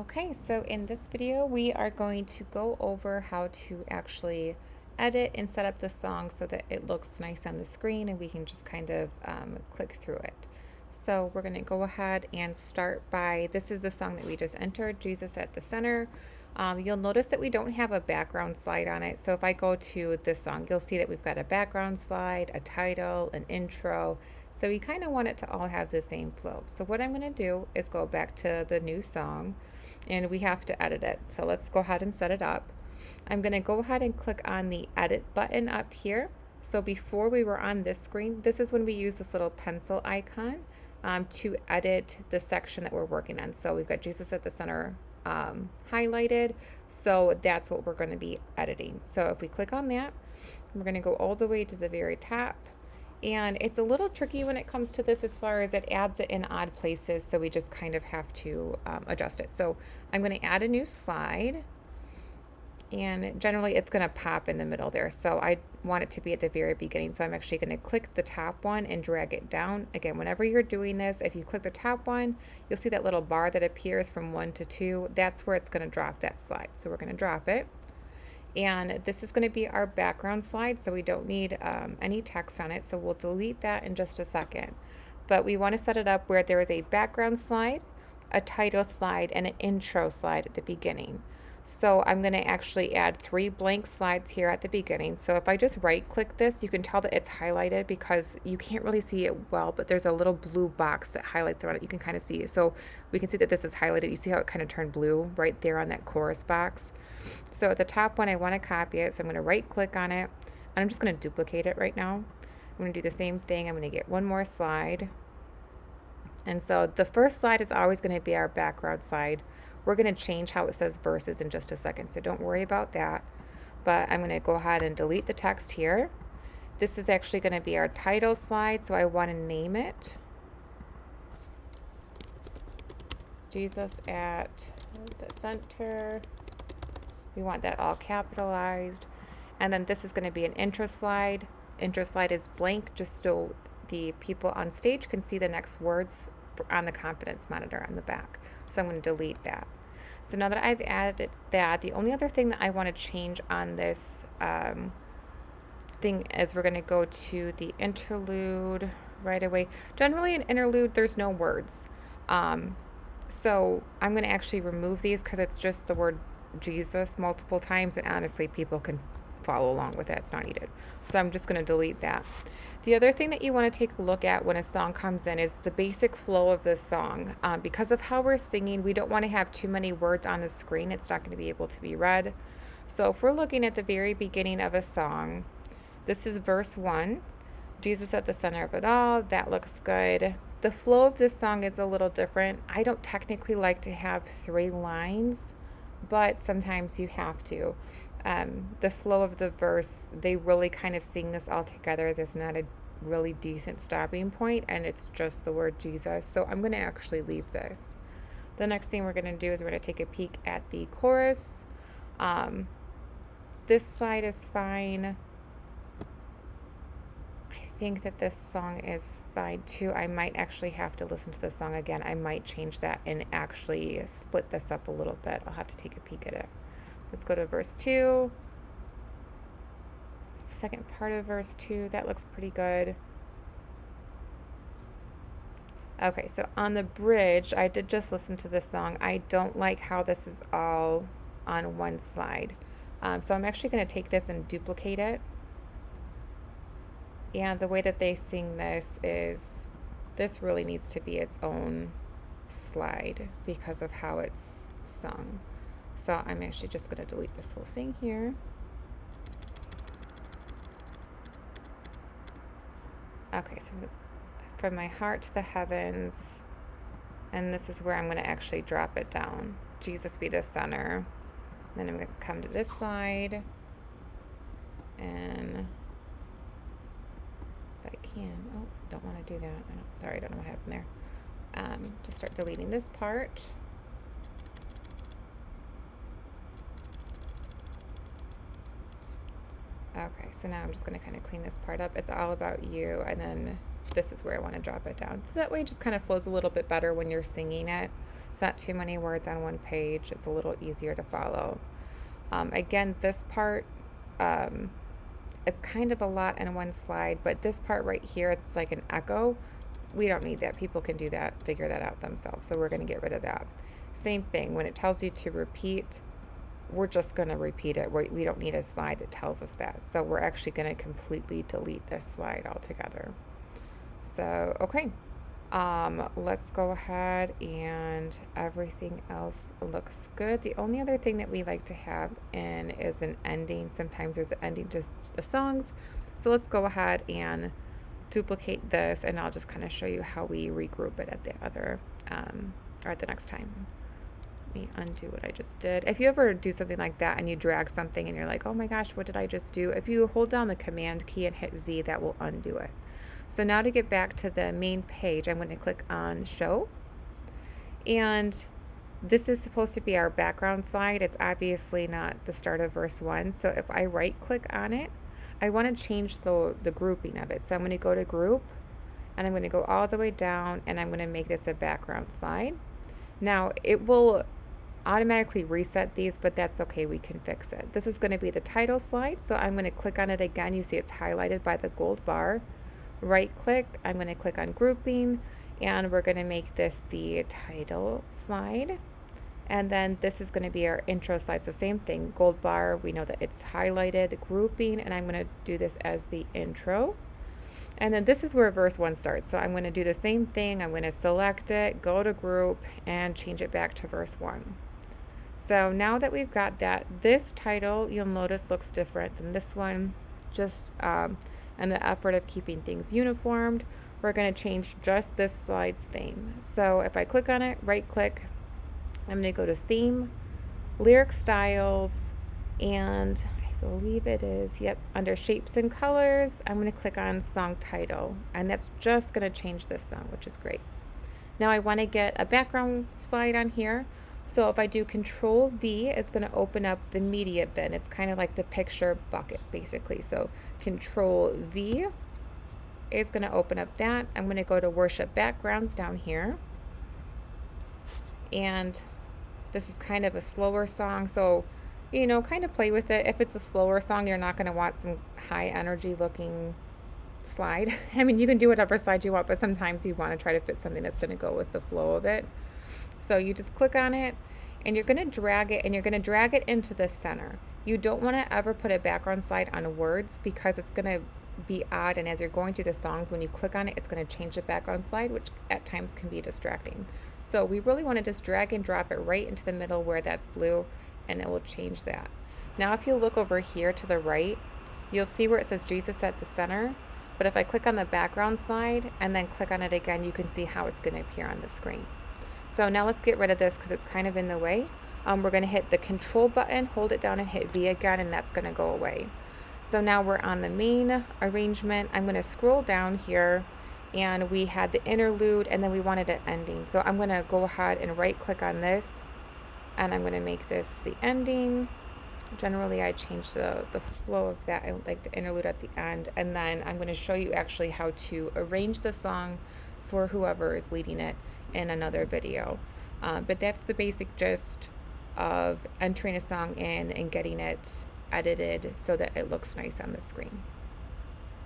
Okay, so in this video, we are going to go over how to actually edit and set up the song so that it looks nice on the screen and we can just kind of click through it. So we're going to go ahead and start by, this is the song that we just entered, Jesus at the Center. You'll notice that we don't have a background slide on it. So if I go to this song, you'll see that we've got a background slide, a title, an intro. So we kind of want it to all have the same flow. So what I'm going to do is go back to the new song and we have to edit it. So let's go ahead and set it up. I'm going to go ahead and click on the edit button up here. So before we were on this screen, this is when we use this little pencil icon to edit the section that we're working on. So we've got Jesus at the Center highlighted. So that's what we're going to be editing. So if we click on that, we're going to go all the way to the very top. And it's a little tricky when it comes to this as far as it adds it in odd places. So we just kind of have to adjust it. So I'm going to add a new slide. And generally it's going to pop in the middle there. So I want it to be at the very beginning. So I'm actually going to click the top one and drag it down. Again, whenever you're doing this, if you click the top one, you'll see that little bar that appears from 1 to 2. That's where it's going to drop that slide. So we're going to drop it. And this is going to be our background slide, so we don't need any text on it. So we'll delete that in just a second. But we want to set it up where there is a background slide, a title slide, and an intro slide at the beginning. So I'm going to actually add 3 blank slides here at the beginning. So if I just right click this, you can tell that it's highlighted because you can't really see it well, but there's a little blue box that highlights around it. You can kind of see it. So we can see that this is highlighted. You see how it kind of turned blue right there on that chorus box. So at the top one, I want to copy it. So I'm going to right click on it and I'm just going to duplicate it right now. I'm going to do the same thing. I'm going to get one more slide. And so the first slide is always going to be our background slide. We're going to change how it says verses in just a second, so don't worry about that. But I'm going to go ahead and delete the text here. This is actually going to be our title slide, so I want to name it Jesus at the Center. We want that all capitalized. And then this is going to be an intro slide. Intro slide is blank, just so the people on stage can see the next words on the confidence monitor on the back. So I'm going to delete that. So now that I've added that, the only other thing that I want to change on this thing is we're going to go to the interlude right away. Generally an interlude, there's no words. So I'm going to actually remove these because it's just the word Jesus multiple times, and honestly people can follow along with it. It's not needed. So I'm just going to delete that. The other thing that you want to take a look at when a song comes in is the basic flow of the song. Because of how we're singing, we don't want to have too many words on the screen. It's not going to be able to be read. So if we're looking at the very beginning of a song, this is verse 1, Jesus at the center of it all. That looks good. The flow of this song is a little different. I don't technically like to have 3 lines, but sometimes you have to. The flow of the verse, they really kind of sing this all together. There's not a really decent stopping point, and it's just the word Jesus. So I'm going to actually leave this. The next thing we're going to do is we're going to take a peek at the chorus. This side is fine. I think that this song is fine too. I might actually have to listen to the song again. I might change that and actually split this up a little bit. I'll have to take a peek at it. Let's go to verse 2. Second part of verse 2, that looks pretty good. Okay, so on the bridge, I did just listen to this song. I don't like how this is all on one slide. So I'm actually going to take this and duplicate it. And the way that they sing this is, this really needs to be its own slide because of how it's sung. So I'm actually just going to delete this whole thing here. Okay, so from my heart to the heavens, and this is where I'm going to actually drop it down. Jesus be the center. Then I'm going to come to this slide, and if I can, oh, don't want to do that. Sorry, I don't know what happened there. Just start deleting this part. Okay, so now I'm just going to kind of clean this part up. It's all about you, and then this is where I want to drop it down. So that way it just kind of flows a little bit better when you're singing it. It's not too many words on one page. It's a little easier to follow. Again, this part, it's kind of a lot in one slide, but this part right here, it's like an echo. We don't need that. People can do that, figure that out themselves. So we're going to get rid of that. Same thing, when it tells you to repeat, we're just going to repeat it. We don't need a slide that tells us that. So we're actually going to completely delete this slide altogether. So, okay. Let's go ahead, and everything else looks good. The only other thing that we like to have in is an ending. Sometimes there's an ending to the songs. So let's go ahead and duplicate this, and I'll just kind of show you how we regroup it at the other, or at the next time. Let me undo what I just did. If you ever do something like that and you drag something and you're like, oh my gosh, what did I just do? If you hold down the Command key and hit Z, that will undo it. So now to get back to the main page, I'm going to click on Show. And this is supposed to be our background slide. It's obviously not the start of verse 1. So if I right click on it, I want to change the grouping of it. So I'm going to go to Group, and I'm going to go all the way down, and I'm going to make this a background slide. Now it will automatically reset these, but that's okay, we can fix it. This is going to be the title slide, so I'm going to click on it again. You see it's highlighted by the gold bar. Right click, I'm going to click on grouping, and we're going to make this the title slide. And then this is going to be our intro slide. So same thing, gold bar, we know that it's highlighted, grouping, and I'm going to do this as the intro. And then this is where verse 1 starts. So I'm going to do the same thing. I'm going to select it, go to group, and change it back to verse 1. So now that we've got that, this title, you'll notice, looks different than this one. Just in the effort of keeping things uniformed, we're going to change just this slide's theme. So if I click on it, right click, I'm going to go to Theme, Lyric Styles, and I believe it is, yep, under Shapes and Colors, I'm going to click on Song Title, and that's just going to change this song, which is great. Now I want to get a background slide on here. So if I do Control V, it's going to open up the media bin. It's kind of like the picture bucket, basically. So Control V is going to open up that. I'm going to go to Worship Backgrounds down here. And this is kind of a slower song, so, you know, kind of play with it. If it's a slower song, you're not going to want some high energy looking slide. I mean, you can do whatever slide you want, but sometimes you want to try to fit something that's going to go with the flow of it. So you just click on it, and you're going to drag it, and you're going to drag it into the center. You don't want to ever put a background slide on words, because it's going to be odd, and as you're going through the songs, when you click on it, it's going to change the background slide, which at times can be distracting. So we really want to just drag and drop it right into the middle where that's blue, and it will change that. Now if you look over here to the right, you'll see where it says Jesus at the center, but if I click on the background slide and then click on it again, you can see how it's going to appear on the screen. So now let's get rid of this because it's kind of in the way. We're going to hit the Control button, hold it down, and hit V again, and that's going to go away. So now we're on the main arrangement. I'm going to scroll down here, and we had the interlude, and then we wanted an ending. So I'm going to go ahead and right click on this, and I'm going to make this the ending. Generally I change the flow of that. I like the interlude at the end, and then I'm going to show you actually how to arrange the song for whoever is leading it in another video. But that's the basic gist of entering a song in and getting it edited so that it looks nice on the screen.